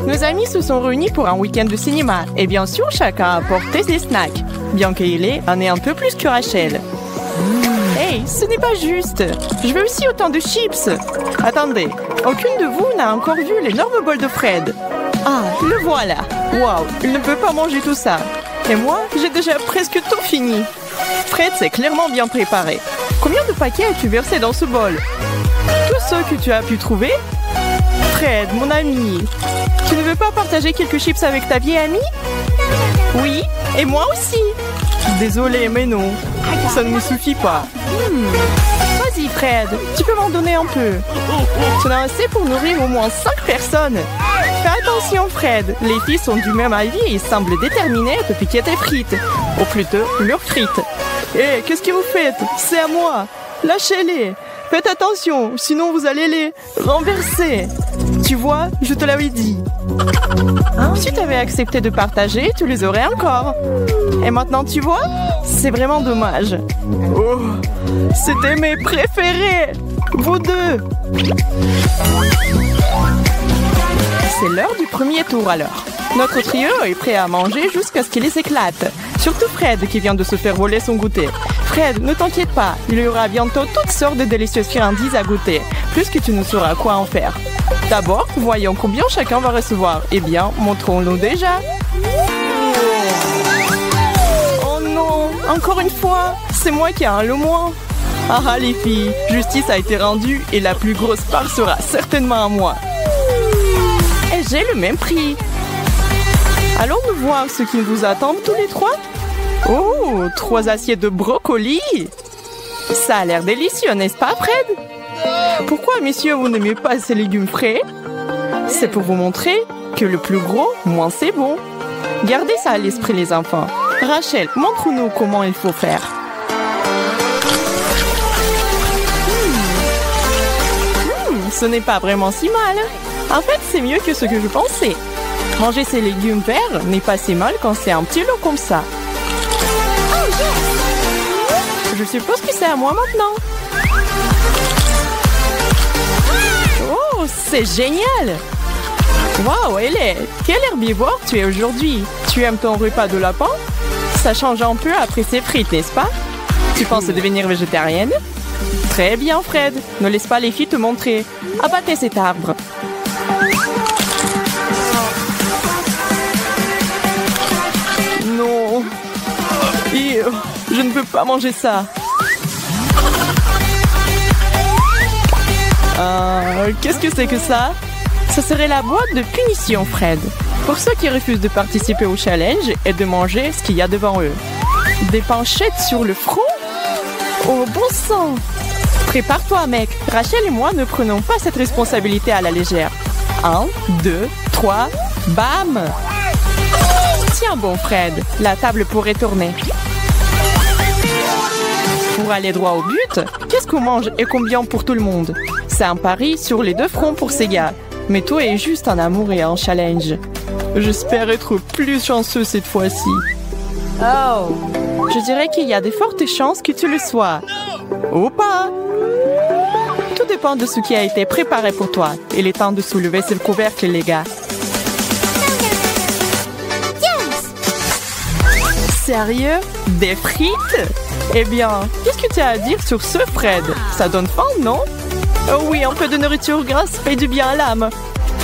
Nos amis se sont réunis pour un week-end de cinéma et bien sûr, chacun a apporté ses snacks. Bien qu'Hailey en ait un peu plus que Rachel. Hey, ce n'est pas juste. Je veux aussi autant de chips. Attendez, aucune de vous n'a encore vu l'énorme bol de Fred. Ah, le voilà. Waouh, il ne peut pas manger tout ça. Et moi, j'ai déjà presque tout fini. Fred s'est clairement bien préparé. Combien de paquets as-tu versé dans ce bol? Tous ceux que tu as pu trouver? Fred, mon ami, tu ne veux pas partager quelques chips avec ta vieille amie? Oui, et moi aussi. Désolée, mais non. Ça ne me suffit pas. Vas-y, Fred, tu peux m'en donner un peu. Tu en as assez pour nourrir au moins 5 personnes. Fais attention, Fred. Les filles sont du même avis et semblent déterminées à te piquer tes frites. Ou plutôt, leurs frites. Hé, qu'est-ce que vous faites? C'est à moi. Lâchez-les. Faites attention, sinon vous allez les renverser. Tu vois, je te l'avais dit. Si tu avais accepté de partager, tu les aurais encore. Et maintenant, tu vois, c'est vraiment dommage. Oh, c'était mes préférés. Vous deux. C'est l'heure du premier tour alors. Notre trio est prêt à manger jusqu'à ce qu'il les éclate. Surtout Fred qui vient de se faire voler son goûter. Fred, ne t'inquiète pas, il y aura bientôt toutes sortes de délicieuses friandises à goûter, plus que tu ne sauras quoi en faire. D'abord, voyons combien chacun va recevoir. Eh bien, montrons-nous déjà. Oh non, encore une fois, c'est moi qui ai le moins. Ah les filles, justice a été rendue et la plus grosse part sera certainement à moi. Et j'ai le même prix. Allons-nous voir ce qui vous attend tous les trois? Oh, 3 assiettes de brocoli. Ça a l'air délicieux, n'est-ce pas, Fred? Pourquoi, messieurs, vous n'aimez pas ces légumes frais? C'est pour vous montrer que le plus gros, moins c'est bon. Gardez ça à l'esprit, les enfants. Rachel, montre-nous comment il faut faire. Ce n'est pas vraiment si mal. En fait, c'est mieux que ce que je pensais. Manger ces légumes verts n'est pas si mal quand c'est un petit lot comme ça. Je suppose que c'est à moi maintenant. Oh, c'est génial! Waouh, Hailey, quel herbivore tu es aujourd'hui? Tu aimes ton repas de lapin? Ça change un peu après ces frites, n'est-ce pas? Tu penses devenir végétarienne? Très bien, Fred. Ne laisse pas les filles te montrer. Abattez cet arbre. Non. Je ne peux pas manger ça. Qu'est-ce que c'est que ça? Ce serait la boîte de punition, Fred. Pour ceux qui refusent de participer au challenge et de manger ce qu'il y a devant eux. Des panchettes sur le front? Oh, bon sang! Prépare-toi, mec. Rachel et moi ne prenons pas cette responsabilité à la légère. 1, 2, 3, bam! Tiens bon, Fred. La table pourrait tourner. Pour aller droit au but, qu'est-ce qu'on mange et combien pour tout le monde? C'est un pari sur les 2 fronts pour ces gars. Mais toi est juste un amour et un challenge. J'espère être plus chanceux cette fois-ci. Oh! Je dirais qu'il y a de fortes chances que tu le sois. Ou pas! Tout dépend de ce qui a été préparé pour toi. Il est temps de soulever ce couvercle, les gars. Sérieux? Des frites? Eh bien, qu'est-ce que tu as à dire sur ce, Fred? Ça donne faim, non? Oh oui, un peu de nourriture grasse fait du bien à l'âme.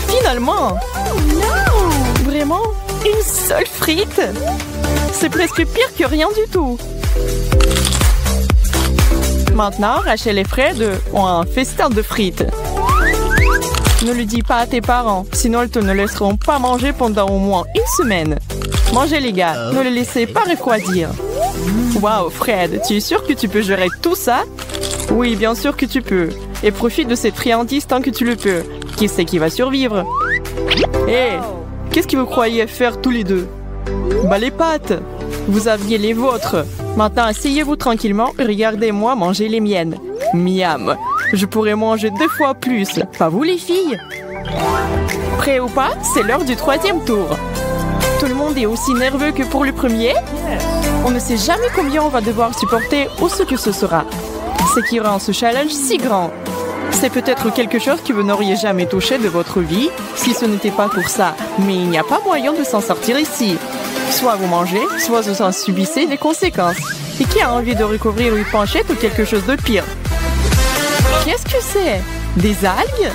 Finalement! Vraiment? Une seule frite? C'est presque pire que rien du tout. Maintenant, Rachel et Fred ont un festin de frites. Ne le dis pas à tes parents, sinon ils te ne laisseront pas manger pendant au moins 1 semaine. Mangez les gars, ne les laissez pas refroidir. Waouh, Fred, tu es sûr que tu peux gérer tout ça? Oui, bien sûr que tu peux. Et profite de cette friandise tant que tu le peux. Qui c'est qui va survivre? Hé, qu'est-ce que vous croyez faire tous les deux? Bah les pâtes! Vous aviez les vôtres. Maintenant, asseyez-vous tranquillement et regardez-moi manger les miennes. Miam! Je pourrais manger 2 fois plus. Pas vous les filles? Prêt ou pas, c'est l'heure du 3e tour. Tout le monde est aussi nerveux que pour le premier. On ne sait jamais combien on va devoir supporter ou ce que ce sera. C'est qui rend ce challenge si grand. C'est peut-être quelque chose que vous n'auriez jamais touché de votre vie si ce n'était pas pour ça. Mais il n'y a pas moyen de s'en sortir ici. Soit vous mangez, soit vous en subissez les conséquences. Et qui a envie de recouvrir une panchette ou quelque chose de pire? Qu'est-ce que c'est? Des algues?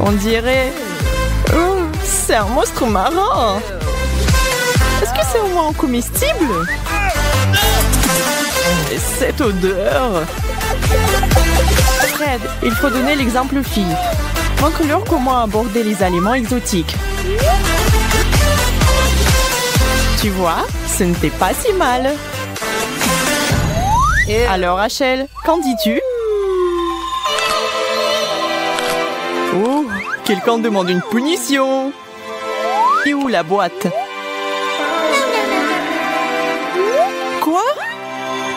On dirait... Oh, c'est un monstre marin. Est-ce que c'est au moins comestible? Et cette odeur... Fred, il faut donner l'exemple aux filles. Montre-leur comment aborder les aliments exotiques. Tu vois, ce n'était pas si mal. Alors Rachel, qu'en dis-tu? Oh, quelqu'un demande une punition. Et où la boîte? Quoi?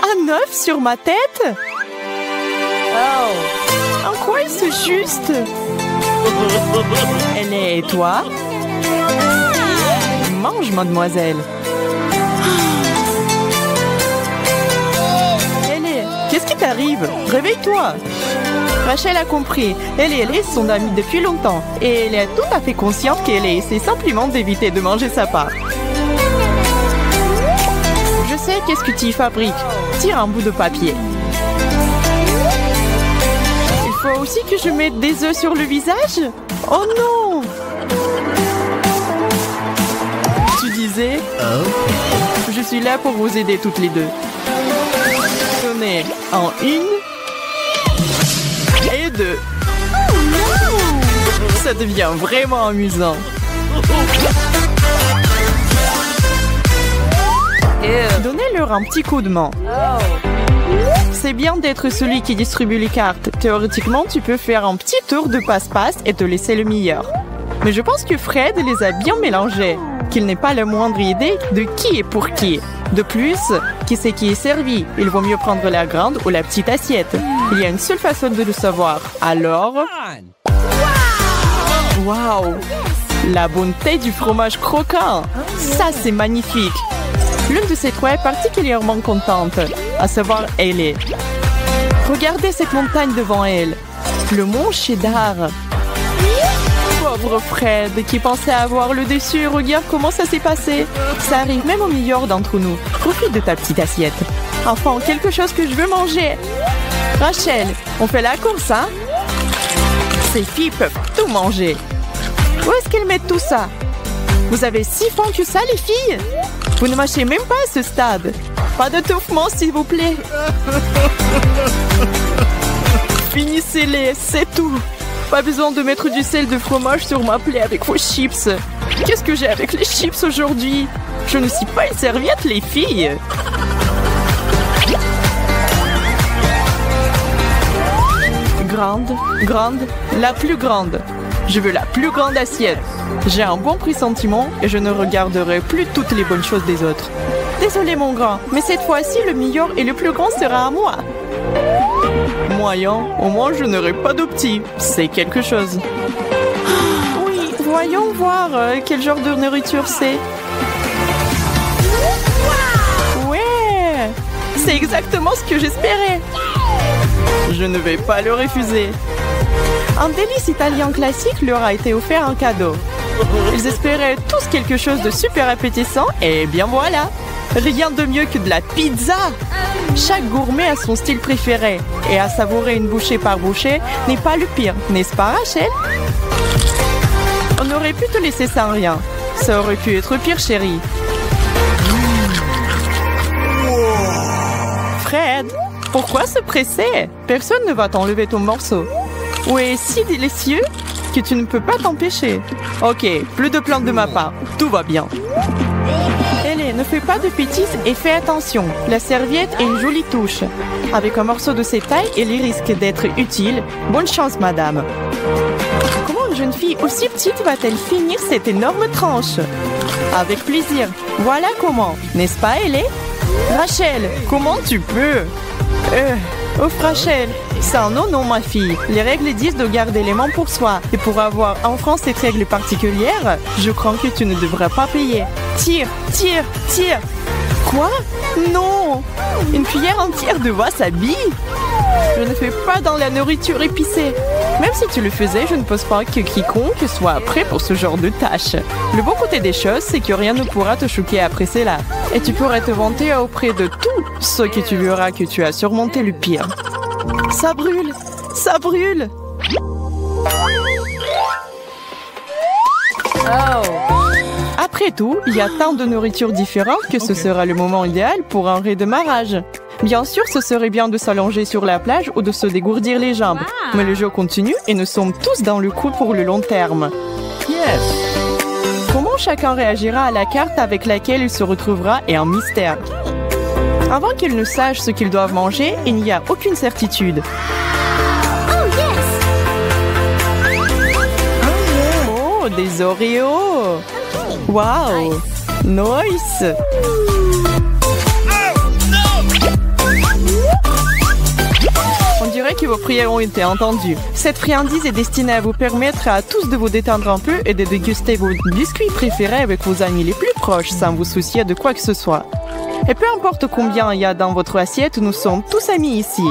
Un œuf sur ma tête? Oh. En quoi est-ce juste? Elle est et toi? Mange, mademoiselle. Qu'est-ce qui t'arrive? Réveille-toi! Rachel a compris. Elle et Ellie sont amies depuis longtemps. Et elle est tout à fait consciente qu'elle essaie simplement d'éviter de manger sa part. Je sais qu'est-ce que tu y fabriques. Tire un bout de papier. Il faut aussi que je mette des œufs sur le visage? Oh non! Tu disais? Je suis là pour vous aider toutes les deux. En 1 et 2. Ça devient vraiment amusant. Donnez-leur un petit coup de main. C'est bien d'être celui qui distribue les cartes. Théoriquement, tu peux faire un petit tour de passe-passe et te laisser le meilleur. Mais je pense que Fred les a bien mélangés, qu'il n'ait pas la moindre idée de qui est pour qui. De plus, qui c'est qui est servi? Il vaut mieux prendre la grande ou la petite assiette. Il y a une seule façon de le savoir. Alors... Waouh! La bonté du fromage croquant! Ça, c'est magnifique! L'une de ces trois est particulièrement contente, à savoir Ellie. Regardez cette montagne devant elle. Le mont Cheddar. Pauvre Fred, qui pensait avoir le dessus. Regarde comment ça s'est passé. Ça arrive même au meilleur d'entre nous. Profite de ta petite assiette. Enfin, quelque chose que je veux manger. Rachel, on fait la course, hein? Ces filles peuvent tout manger. Où est-ce qu'elles mettent tout ça? Vous avez si faim que ça, les filles? Vous ne mâchez même pas à ce stade. Pas d'étouffement, s'il vous plaît. Finissez-les, c'est tout. Pas besoin de mettre du sel de fromage sur ma plaie avec vos chips. Qu'est-ce que j'ai avec les chips aujourd'hui? Je ne suis pas une serviette, les filles. Grande, grande, la plus grande. Je veux la plus grande assiette. J'ai un bon pressentiment et je ne regarderai plus toutes les bonnes choses des autres. Désolé mon grand, mais cette fois-ci, le meilleur et le plus grand sera à moi. Moyen, au moins je n'aurai pas de petits. C'est quelque chose. Oui, voyons voir quel genre de nourriture c'est. Ouais, c'est exactement ce que j'espérais. Je ne vais pas le refuser. Un délice italien classique leur a été offert en cadeau. Ils espéraient tous quelque chose de super appétissant et bien voilà. Rien de mieux que de la pizza. Chaque gourmet a son style préféré et à savourer une bouchée par bouchée n'est pas le pire, n'est-ce pas Rachel? On aurait pu te laisser sans rien. Ça aurait pu être pire, chérie. Fred, pourquoi se presser? Personne ne va t'enlever ton morceau. Ouais, si délicieux que tu ne peux pas t'empêcher. Ok, plus de plaintes de ma part. Tout va bien. Ellie, ne fais pas de bêtises et fais attention. La serviette est une jolie touche. Avec un morceau de cette taille, elle risque d'être utile. Bonne chance, madame. Comment une jeune fille aussi petite va-t-elle finir cette énorme tranche? Avec plaisir. Voilà comment. N'est-ce pas, Ellie? Rachel, comment tu peux? Rachel, c'est un non, ma fille. Les règles disent de garder les mains pour soi. Et pour avoir en France cette règle particulière, je crois que tu ne devrais pas payer. Tire, tire, tire. Quoi? Non! Une cuillère entière de wasabi? Je ne fais pas dans la nourriture épicée. Même si tu le faisais, je ne pense pas que quiconque soit prêt pour ce genre de tâche. Le bon côté des choses, c'est que rien ne pourra te choquer après cela. Et tu pourrais te vanter auprès de tous ceux que tu verras que tu as surmonté le pire. Ça brûle! Ça brûle! Après tout, il y a tant de nourriture différente que ce sera le moment idéal pour un redémarrage. Bien sûr, ce serait bien de s'allonger sur la plage ou de se dégourdir les jambes. Mais le jeu continue et nous sommes tous dans le coup pour le long terme. Yes! Comment chacun réagira à la carte avec laquelle il se retrouvera est un mystère. Avant qu'ils ne sachent ce qu'ils doivent manger, il n'y a aucune certitude. Oh, des Oreos! Wow! Nice! On dirait que vos prières ont été entendues. Cette friandise est destinée à vous permettre à tous de vous détendre un peu et de déguster vos biscuits préférés avec vos amis les plus proches sans vous soucier de quoi que ce soit. Et peu importe combien il y a dans votre assiette, nous sommes tous amis ici.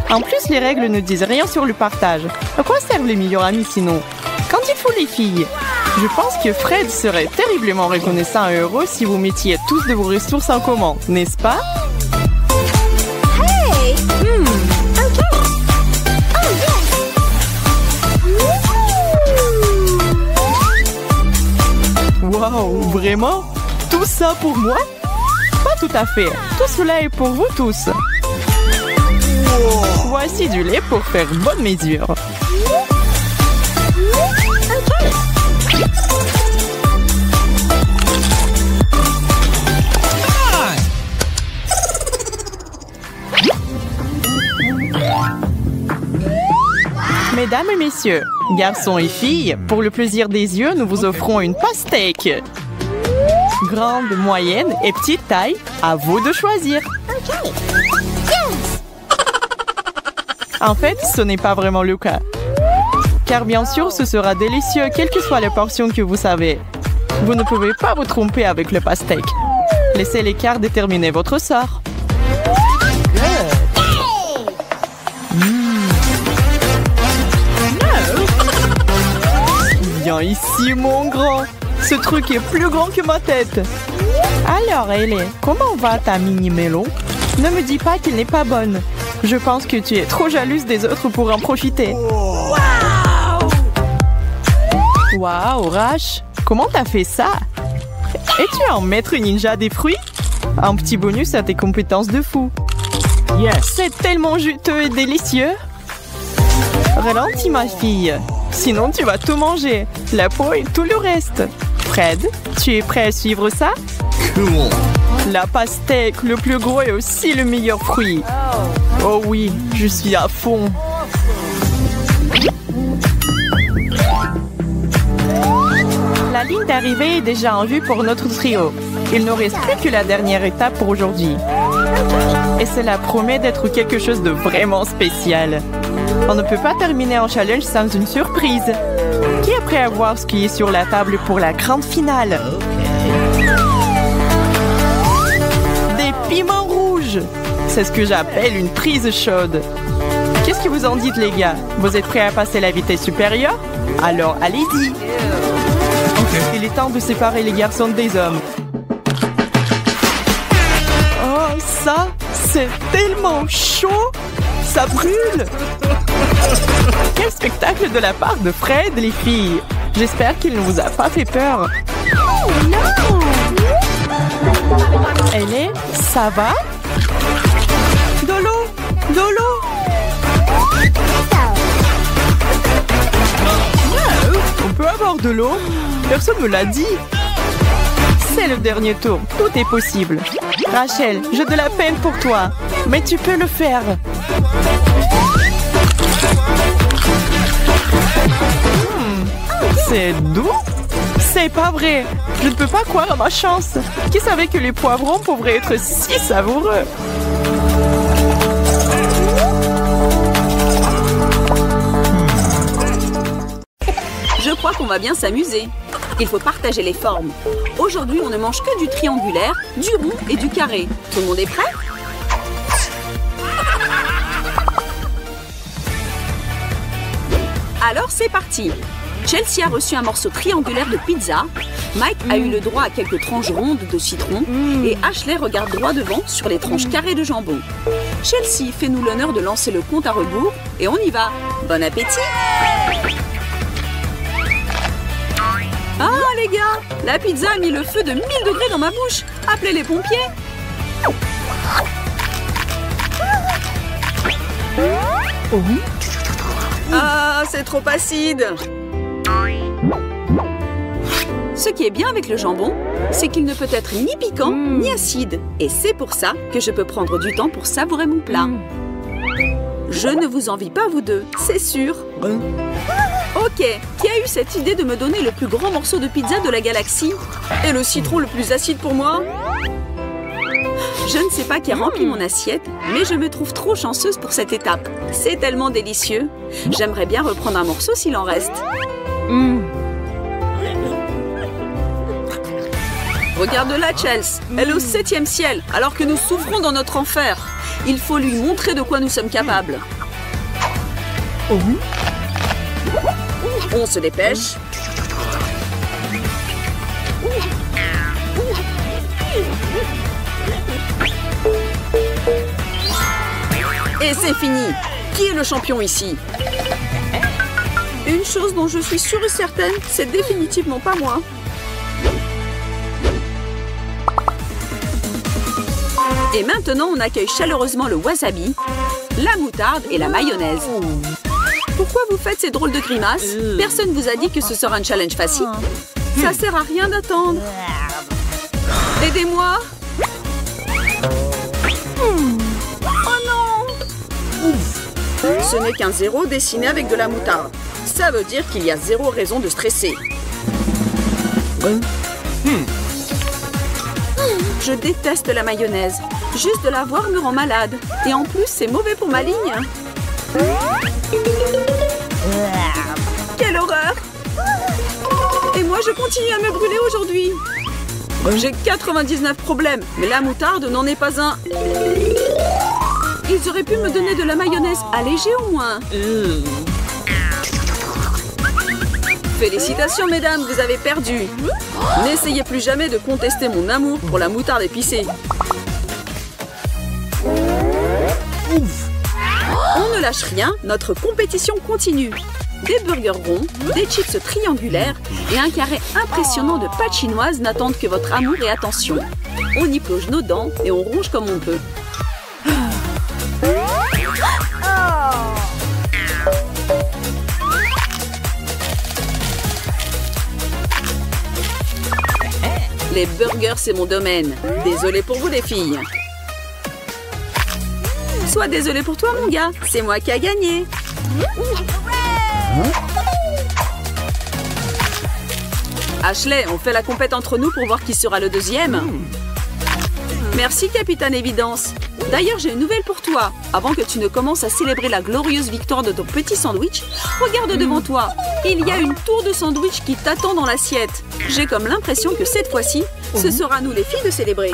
En plus, les règles ne disent rien sur le partage. À quoi servent les meilleurs amis sinon? Qu'en dites-vous les filles? Je pense que Fred serait terriblement reconnaissant et heureux si vous mettiez tous de vos ressources en commun, n'est-ce pas? Hey! Wow, vraiment? Tout ça pour moi? Pas tout à fait. Tout cela est pour vous tous. Voici du lait pour faire bonne mesure. Mesdames et messieurs, garçons et filles, pour le plaisir des yeux, nous vous offrons une pastèque. Grande, moyenne et petite taille, à vous de choisir. En fait, ce n'est pas vraiment le cas. Car bien sûr, ce sera délicieux, quelle que soit la portion que vous savez. Vous ne pouvez pas vous tromper avec le pastèque. Laissez l'écart déterminer votre sort. Viens ici, mon grand. Ce truc est plus grand que ma tête. Alors, Ellie, comment va ta mini-melon? Ne me dis pas qu'elle n'est pas bonne. Je pense que tu es trop jalouse des autres pour en profiter. Waouh, Rash, comment t'as fait ça? Es-tu un maître ninja des fruits? Un petit bonus à tes compétences de fou. Yes, c'est tellement juteux et délicieux. Ralentis, ma fille. Sinon, tu vas tout manger. La peau et tout le reste. Fred, tu es prêt à suivre ça? Cool. La pastèque, le plus gros et aussi le meilleur fruit. Oh oui, je suis à fond. La ligne d'arrivée est déjà en vue pour notre trio. Il ne reste plus que la dernière étape pour aujourd'hui. Et cela promet d'être quelque chose de vraiment spécial. On ne peut pas terminer un challenge sans une surprise. Qui est prêt à voir ce qui est sur la table pour la grande finale? Des piments rouges! C'est ce que j'appelle une prise chaude. Qu'est-ce que vous en dites, les gars? Vous êtes prêts à passer la vitesse supérieure? Alors, allez-y! Il est temps de séparer les garçons des hommes. Oh, ça, c'est tellement chaud! Ça brûle! Quel spectacle de la part de Fred, les filles! J'espère qu'il ne vous a pas fait peur. Oh non! Ellie, ça va? De l'eau! De l'eau! On peut avoir de l'eau? Personne ne me l'a dit. C'est le dernier tour. Tout est possible. Rachel, j'ai de la peine pour toi. Mais tu peux le faire. C'est doux? C'est pas vrai. Je ne peux pas croire à ma chance. Qui savait que les poivrons pourraient être si savoureux? Je crois qu'on va bien s'amuser. Il faut partager les formes. Aujourd'hui, on ne mange que du triangulaire, du rond et du carré. Tout le monde est prêt? c'est parti. Chelsea a reçu un morceau triangulaire de pizza, Mike a eu le droit à quelques tranches rondes de citron et Ashley regarde droit devant sur les tranches carrées de jambon. Chelsea, fais-nous l'honneur de lancer le compte à rebours et on y va. Bon appétit! Ah les gars, la pizza a mis le feu de 1000 degrés dans ma bouche. Appelez les pompiers. Ah, c'est trop acide. Ce qui est bien avec le jambon, c'est qu'il ne peut être ni piquant ni acide. Et c'est pour ça que je peux prendre du temps pour savourer mon plat. Je ne vous envie pas vous deux, c'est sûr. Ok, qui a eu cette idée de me donner le plus grand morceau de pizza de la galaxie? Et le citron le plus acide pour moi? Je ne sais pas qui a rempli mon assiette, mais je me trouve trop chanceuse pour cette étape. C'est tellement délicieux. J'aimerais bien reprendre un morceau s'il en reste. Regarde-la, Chelsea. Elle est au 7e ciel, alors que nous souffrons dans notre enfer. Il faut lui montrer de quoi nous sommes capables. On se dépêche. Et c'est fini. Qui est le champion ici? Une chose dont je suis sûre et certaine, c'est définitivement pas moi. Et maintenant, on accueille chaleureusement le wasabi, la moutarde et la mayonnaise. Pourquoi vous faites ces drôles de grimaces? Personne vous a dit que ce sera un challenge facile. Ça sert à rien d'attendre. Aidez-moi. Oh non! Ce n'est qu'un 0 dessiné avec de la moutarde. Ça veut dire qu'il y a 0 raison de stresser. Je déteste la mayonnaise. Juste de la voir me rend malade. Et en plus, c'est mauvais pour ma ligne. Quelle horreur! Et moi, je continue à me brûler aujourd'hui. J'ai 99 problèmes, mais la moutarde n'en est pas un. Ils auraient pu me donner de la mayonnaise allégée au moins. Félicitations, mesdames, vous avez perdu. N'essayez plus jamais de contester mon amour pour la moutarde épicée. On ne lâche rien, notre compétition continue. Des burgers ronds, des chips triangulaires et un carré impressionnant de pâte chinoise n'attendent que votre amour et attention. On y plonge nos dents et on ronge comme on peut. Les burgers, c'est mon domaine. Désolée pour vous, les filles. Sois désolé pour toi, mon gars. C'est moi qui a gagné. Ashley, on fait la compète entre nous pour voir qui sera le deuxième. Merci, Capitaine Évidence. D'ailleurs, j'ai une nouvelle pour toi. Avant que tu ne commences à célébrer la glorieuse victoire de ton petit sandwich, regarde devant toi. Il y a une tour de sandwich qui t'attend dans l'assiette. J'ai comme l'impression que cette fois-ci, ce sera à nous les filles de célébrer.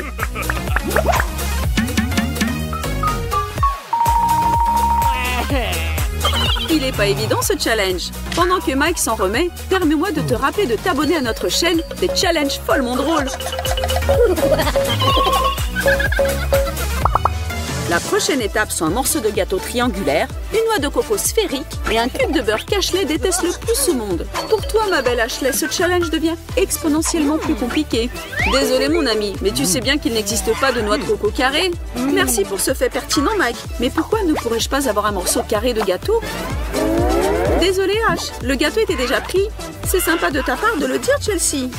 Il n'est pas évident ce challenge. Pendant que Mike s'en remet, permets-moi de te rappeler de t'abonner à notre chaîne des challenges follement drôles. La prochaine étape sont un morceau de gâteau triangulaire, une noix de coco sphérique et un cube de beurre qu'Ashley déteste le plus au monde. Pour toi, ma belle Ashley, ce challenge devient exponentiellement plus compliqué. Désolée, mon ami, mais tu sais bien qu'il n'existe pas de noix de coco carrée. Merci pour ce fait pertinent, Mike. Mais pourquoi ne pourrais-je pas avoir un morceau carré de gâteau? Désolée, Ash, le gâteau était déjà pris. C'est sympa de ta part de le dire, Chelsea.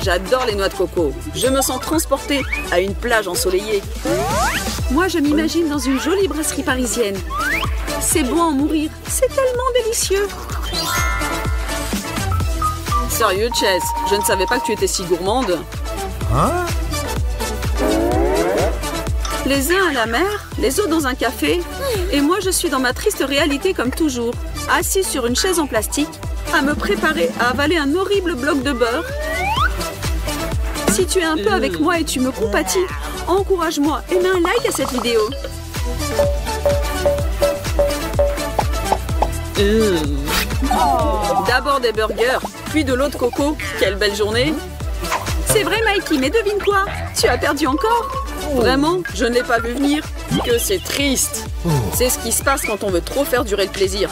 J'adore les noix de coco. Je me sens transportée à une plage ensoleillée. Moi, je m'imagine dans une jolie brasserie parisienne. C'est bon à en mourir. C'est tellement délicieux. Sérieux, Chess, je ne savais pas que tu étais si gourmande. Hein? Les uns à la mer, les autres dans un café. Et moi, je suis dans ma triste réalité comme toujours. Assise sur une chaise en plastique, à me préparer à avaler un horrible bloc de beurre. Si tu es un peu avec moi et tu me compatis, encourage-moi et mets un like à cette vidéo. D'abord des burgers, puis de l'eau de coco. Quelle belle journée! C'est vrai, Mikey, mais devine quoi? Tu as perdu encore? Vraiment? Je ne l'ai pas vu venir. Que c'est triste. C'est ce qui se passe quand on veut trop faire durer le plaisir.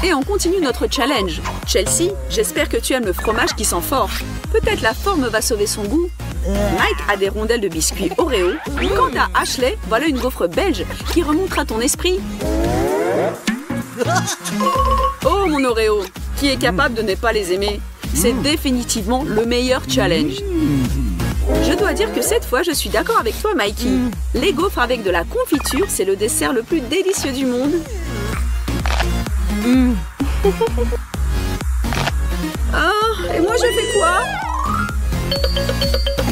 Et on continue notre challenge. Chelsea, j'espère que tu aimes le fromage qui sent fort. Peut-être la forme va sauver son goût. Mike a des rondelles de biscuits Oreo. Quant à Ashley, voilà une gaufre belge qui remontera ton esprit. Oh mon Oreo, qui est capable de ne pas les aimer? C'est définitivement le meilleur challenge. Je dois dire que cette fois, je suis d'accord avec toi, Mikey. Les gaufres avec de la confiture, c'est le dessert le plus délicieux du monde. Ah, et moi je fais quoi?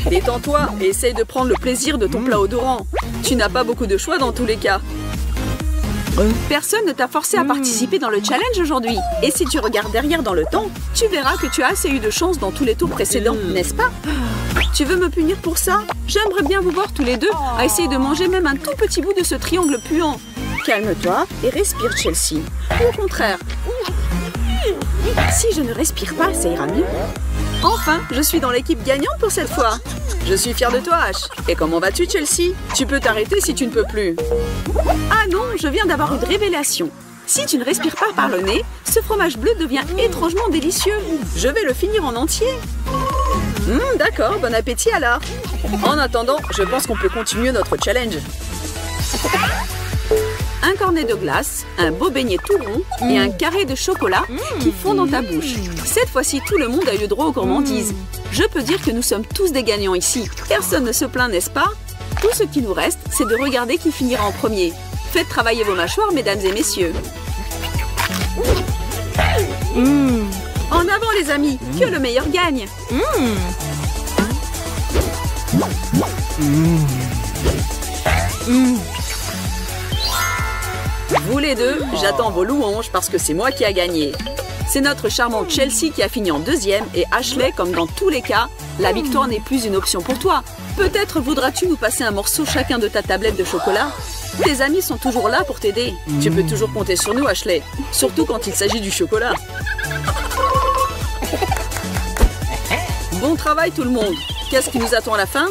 Détends-toi et essaye de prendre le plaisir de ton plat odorant. Tu n'as pas beaucoup de choix dans tous les cas. Personne ne t'a forcé à participer dans le challenge aujourd'hui. Et si tu regardes derrière dans le temps, tu verras que tu as assez eu de chance dans tous les tours précédents, n'est-ce pas? Tu veux me punir pour ça? J'aimerais bien vous voir tous les deux à essayer de manger même un tout petit bout de ce triangle puant. Calme-toi et respire, Chelsea. Au contraire. Si je ne respire pas, ça ira mieux. Enfin, je suis dans l'équipe gagnante pour cette fois. Je suis fière de toi, Ash. Et comment vas-tu, Chelsea? Tu peux t'arrêter si tu ne peux plus. Ah non, je viens d'avoir une révélation. Si tu ne respires pas par le nez, ce fromage bleu devient étrangement délicieux. Je vais le finir en entier. D'accord, bon appétit alors. En attendant, je pense qu'on peut continuer notre challenge. Un cornet de glace, un beau beignet tout rond et un carré de chocolat qui fond dans ta bouche. Cette fois-ci, tout le monde a eu droit aux gourmandises. Je peux dire que nous sommes tous des gagnants ici. Personne ne se plaint, n'est-ce pas? Tout ce qui nous reste, c'est de regarder qui finira en premier. Faites travailler vos mâchoires, mesdames et messieurs. En avant, les amis, que le meilleur gagne. Vous les deux, j'attends vos louanges parce que c'est moi qui a gagné. C'est notre charmante Chelsea qui a fini en deuxième et Ashley, comme dans tous les cas, la victoire n'est plus une option pour toi. Peut-être voudras-tu nous passer un morceau chacun de ta tablette de chocolat? Tes amis sont toujours là pour t'aider. Tu peux toujours compter sur nous, Ashley. Surtout quand il s'agit du chocolat. Bon travail tout le monde. Qu'est-ce qui nous attend à la fin?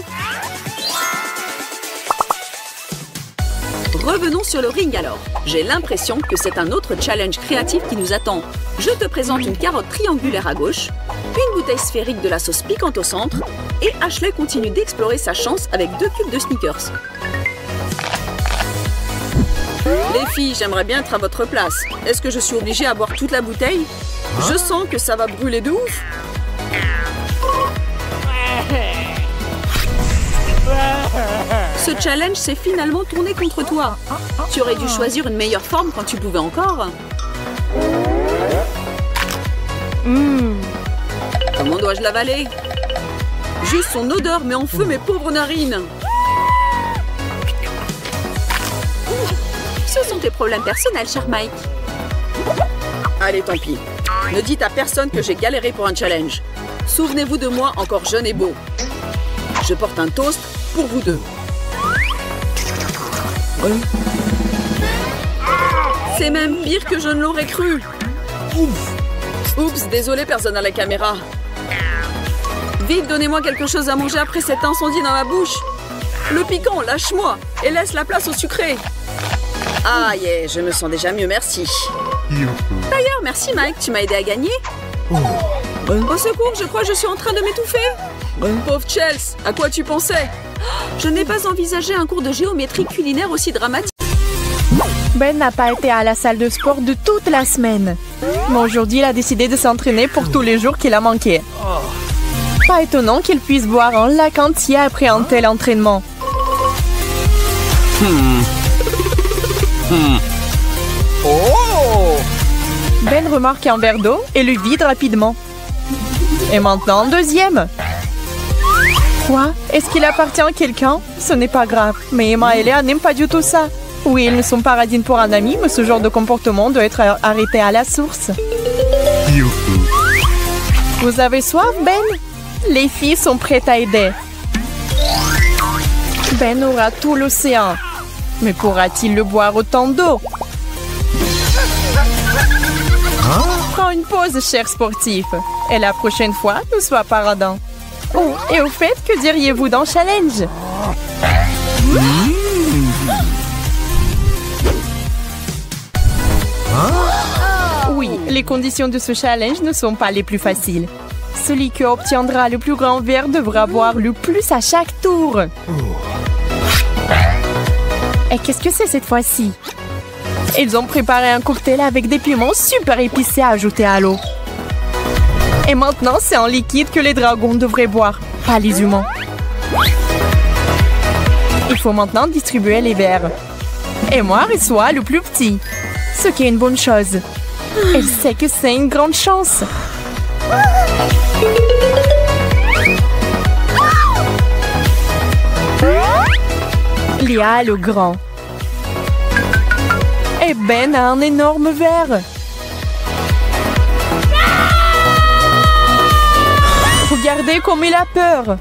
Revenons sur le ring alors. J'ai l'impression que c'est un autre challenge créatif qui nous attend. Je te présente une carotte triangulaire à gauche, une bouteille sphérique de la sauce piquante au centre, et Ashley continue d'explorer sa chance avec 2 cubes de Snickers. Les filles, j'aimerais bien être à votre place. Est-ce que je suis obligée à boire toute la bouteille? Je sens que ça va brûler de ouf. Ce challenge s'est finalement tourné contre toi. Tu aurais dû choisir une meilleure forme quand tu pouvais encore. Comment dois-je l'avaler? Juste son odeur met en feu mes pauvres narines. Ce sont tes problèmes personnels, cher Mike. Allez, tant pis. Ne dites à personne que j'ai galéré pour un challenge. Souvenez-vous de moi encore jeune et beau. Je porte un toast pour vous deux. C'est même pire que je ne l'aurais cru. Oups, désolé, personne à la caméra. Vite, donnez-moi quelque chose à manger après cet incendie dans ma bouche. Le piquant, lâche-moi et laisse la place au sucré. Ah, yeah, je me sens déjà mieux, merci. D'ailleurs, merci Mike, tu m'as aidé à gagner. Au secours, je crois que je suis en train de m'étouffer. Pauvre Chelsea, à quoi tu pensais? Je n'ai pas envisagé un cours de géométrie culinaire aussi dramatique. Ben n'a pas été à la salle de sport de toute la semaine. Mais aujourd'hui, il a décidé de s'entraîner pour tous les jours qu'il a manqué. Pas étonnant qu'il puisse boire un lac entier après un tel entraînement. Ben remarque un verre d'eau et le vide rapidement. Et maintenant, un deuxième. Quoi? Est-ce qu'il appartient à quelqu'un? Ce n'est pas grave, mais Emma et Léa n'aiment pas du tout ça. Oui, ils ne sont pas radines pour un ami, mais ce genre de comportement doit être arrêté à la source. Vous avez soif, Ben? Les filles sont prêtes à aider. Ben aura tout l'océan. Mais pourra-t-il le boire autant d'eau? Prends une pause, cher sportif. Et la prochaine fois, ne sois pas radin. Oh, et au fait, que diriez-vous d'un challenge? Oui, les conditions de ce challenge ne sont pas les plus faciles. Celui qui obtiendra le plus grand verre devra boire le plus à chaque tour. Et qu'est-ce que c'est cette fois-ci? Ils ont préparé un cocktail avec des piments super épicés à ajouter à l'eau. Et maintenant, c'est en liquide que les dragons devraient boire, pas les humains. Il faut maintenant distribuer les verres. Et moi, reçois le plus petit. Ce qui est une bonne chose. Elle sait que c'est une grande chance. Léa a le grand. Et Ben a un énorme verre. Regardez comme il a peur.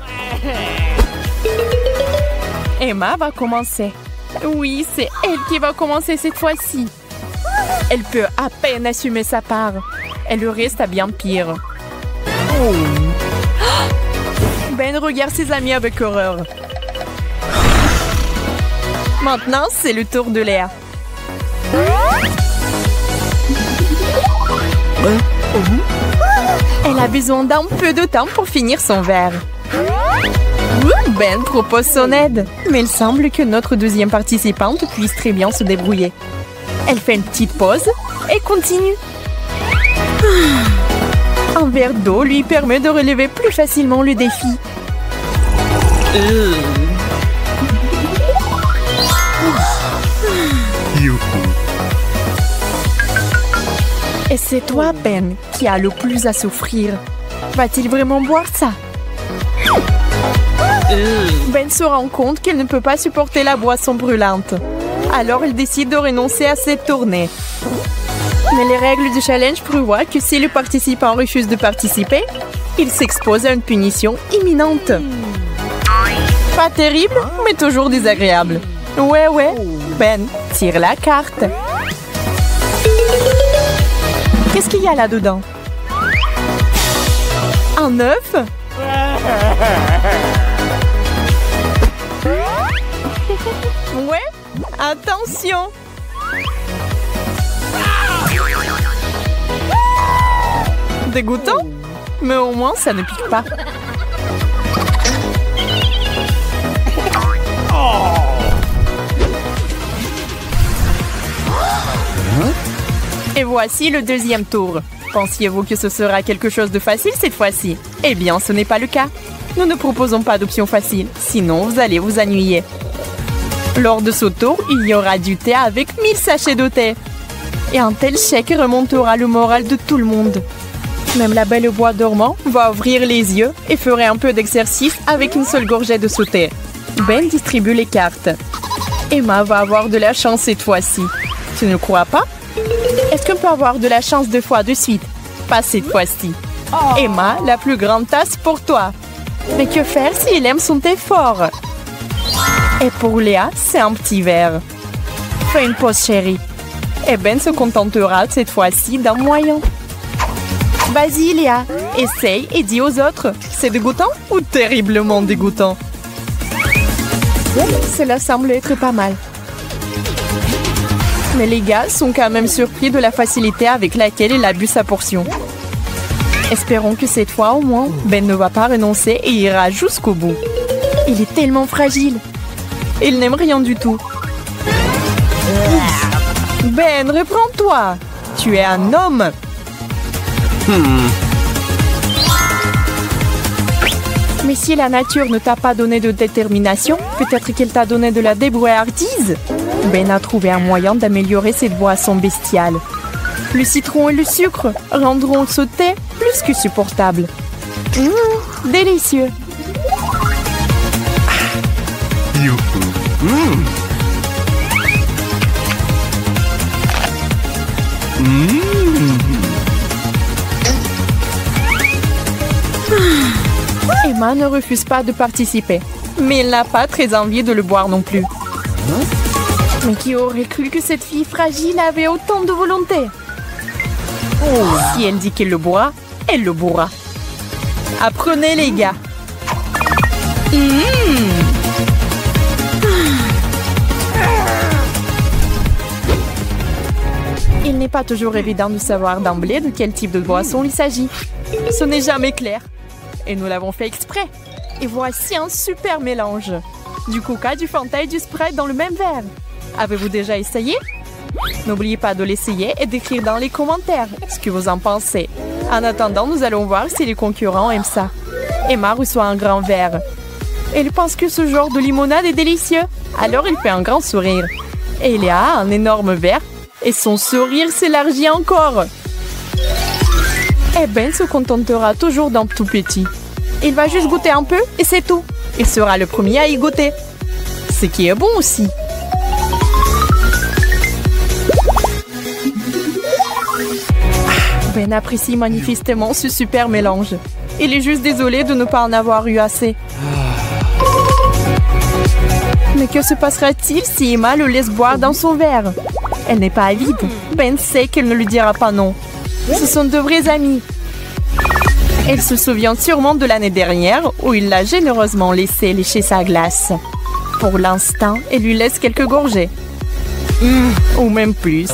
Emma va commencer. Oui, c'est elle qui va commencer cette fois-ci. Elle peut à peine assumer sa part. Et le reste a bien pire. Oh. Ben regarde ses amis avec horreur. Maintenant, c'est le tour de Léa. Elle a besoin d'un peu de temps pour finir son verre. Ben propose son aide, mais il semble que notre deuxième participante puisse très bien se débrouiller. Elle fait une petite pause et continue. Un verre d'eau lui permet de relever plus facilement le défi. Et c'est toi, Ben, qui a le plus à souffrir. Va-t-il vraiment boire ça? Ben se rend compte qu'elle ne peut pas supporter la boisson brûlante. Alors elle décide de renoncer à cette tournée. Mais les règles du challenge prévoient que si le participant refuse de participer, il s'expose à une punition imminente. Pas terrible, mais toujours désagréable. Ouais, Ben, tire la carte. Qu'est-ce qu'il y a là-dedans? Un œuf? Ouais, attention! Dégoûtant? Mais au moins, ça ne pique pas. Et voici le deuxième tour. Pensiez-vous que ce sera quelque chose de facile cette fois-ci? Eh bien, ce n'est pas le cas. Nous ne proposons pas d'option facile, sinon vous allez vous ennuyer. Lors de ce tour, il y aura du thé avec 1000 sachets de thé. Et un tel chèque remontera le moral de tout le monde. Même la belle au bois dormant va ouvrir les yeux et fera un peu d'exercice avec une seule gorgée de ce thé. Ben distribue les cartes. Emma va avoir de la chance cette fois-ci. Tu ne crois pas? Est-ce qu'on peut avoir de la chance 2 fois de suite? Pas cette fois-ci. Emma, la plus grande tasse pour toi. Mais que faire s'il aime son thé fort? Et pour Léa, c'est un petit verre. Fais une pause, chérie. Et Ben se contentera cette fois-ci d'un moyen. Vas-y, Léa, essaye et dis aux autres. C'est dégoûtant ou terriblement dégoûtant? Cela semble être pas mal. Mais les gars sont quand même surpris de la facilité avec laquelle il a bu sa portion. Espérons que cette fois, au moins, Ben ne va pas renoncer et ira jusqu'au bout. Il est tellement fragile. Il n'aime rien du tout. Ben, reprends-toi. Tu es un homme. Mais si la nature ne t'a pas donné de détermination, peut-être qu'elle t'a donné de la débrouillardise. Ben a trouvé un moyen d'améliorer cette boisson bestiale. Le citron et le sucre rendront ce thé plus que supportable. Délicieux. Emma ne refuse pas de participer, mais elle n'a pas très envie de le boire non plus. Mais qui aurait cru que cette fille fragile avait autant de volonté? Si elle dit qu'elle le boira, elle le bourra. Apprenez les gars. Il n'est pas toujours évident de savoir d'emblée de quel type de boisson il s'agit. Ce n'est jamais clair. Et nous l'avons fait exprès. Et voici un super mélange. Du Coca, du Fanta et du Sprite dans le même verre. Avez-vous déjà essayé? N'oubliez pas de l'essayer et d'écrire dans les commentaires ce que vous en pensez. En attendant, nous allons voir si les concurrents aiment ça. Emma reçoit un grand verre. Elle pense que ce genre de limonade est délicieux. Alors il fait un grand sourire. Et Léa a un énorme verre et son sourire s'élargit encore. Et Ben se contentera toujours d'un tout petit. Il va juste goûter un peu et c'est tout. Il sera le premier à y goûter. Ce qui est bon aussi. Ben apprécie manifestement ce super mélange. Il est juste désolé de ne pas en avoir eu assez. Mais que se passera-t-il si Emma le laisse boire dans son verre? Elle n'est pas avide. Ben sait qu'elle ne lui dira pas non. Ce sont de vrais amis. Elle se souvient sûrement de l'année dernière où il l'a généreusement laissé lécher sa glace. Pour l'instant, elle lui laisse quelques gorgées. Ou même plus.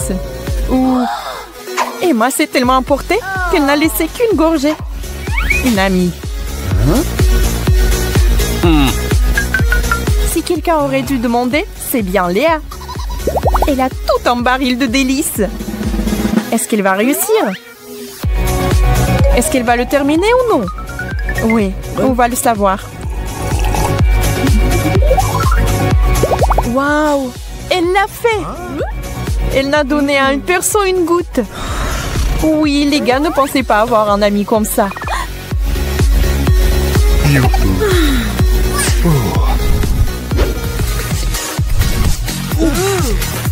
Emma s'est tellement emportée qu'elle n'a laissé qu'une gorgée. Une amie. Si quelqu'un aurait dû demander, c'est bien Léa. Elle a tout un baril de délices. Est-ce qu'elle va réussir? Est-ce qu'elle va le terminer ou non? Oui, on va le savoir. Waouh! Elle l'a fait! Elle n'a donné à une personne une goutte. Oui, les gars ne pensaient pas avoir un ami comme ça.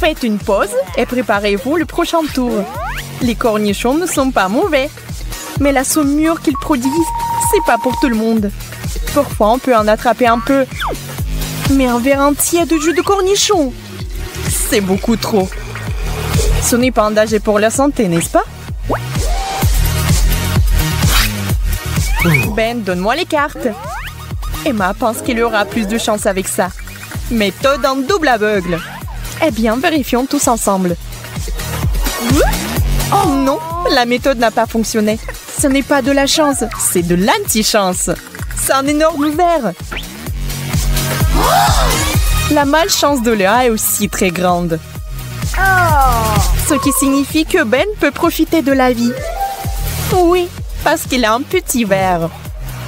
Faites une pause et préparez-vous le prochain tour. Les cornichons ne sont pas mauvais. Mais la saumure qu'ils produisent, c'est pas pour tout le monde. Parfois, on peut en attraper un peu. Mais un verre entier de jus de cornichon, c'est beaucoup trop. Ce n'est pas un danger pour la santé, n'est-ce pas? Ben, donne-moi les cartes. Emma pense qu'il aura plus de chance avec ça. Méthode en double aveugle. Eh bien, vérifions tous ensemble. Oh non, la méthode n'a pas fonctionné. Ce n'est pas de la chance, c'est de l'anti-chance. C'est un énorme verre. La malchance de Léa est aussi très grande. Ce qui signifie que Ben peut profiter de la vie. Oui, parce qu'il a un petit verre.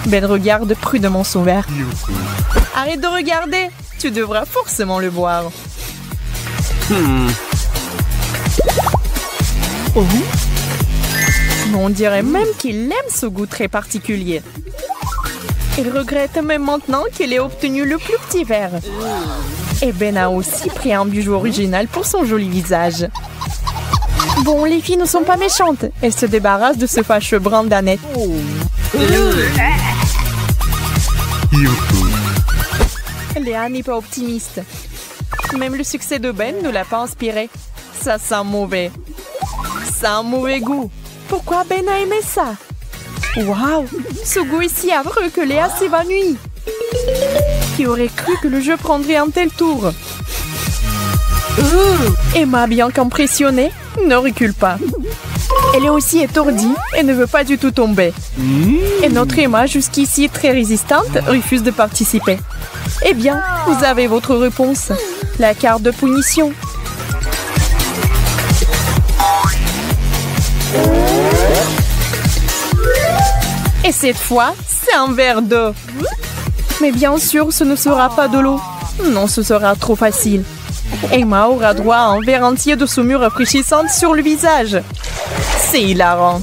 Ben regarde prudemment son verre. Arrête de regarder, tu devras forcément le boire. Oh. On dirait même qu'il aime ce goût très particulier. Il regrette même maintenant qu'il ait obtenu le plus petit verre. Et Ben a aussi pris un bijou original pour son joli visage. Bon, les filles ne sont pas méchantes. Elles se débarrassent de ce fâcheux brin d'Annette. Léa n'est pas optimiste. Même le succès de Ben ne l'a pas inspiré. Ça sent mauvais. Ça a un mauvais goût. Pourquoi Ben a aimé ça? Waouh! Ce goût est si affreux que Léa s'évanouit. Qui aurait cru que le jeu prendrait un tel tour? Emma, bien qu'impressionnée, ne recule pas. Elle est aussi étourdie et ne veut pas du tout tomber. Et notre Emma, jusqu'ici très résistante, refuse de participer. Eh bien, vous avez votre réponse. La carte de punition. Et cette fois, c'est un verre d'eau. Mais bien sûr, ce ne sera pas de l'eau. Non, ce sera trop facile. Emma aura droit à un verre entier de saumure rafraîchissante sur le visage. C'est hilarant.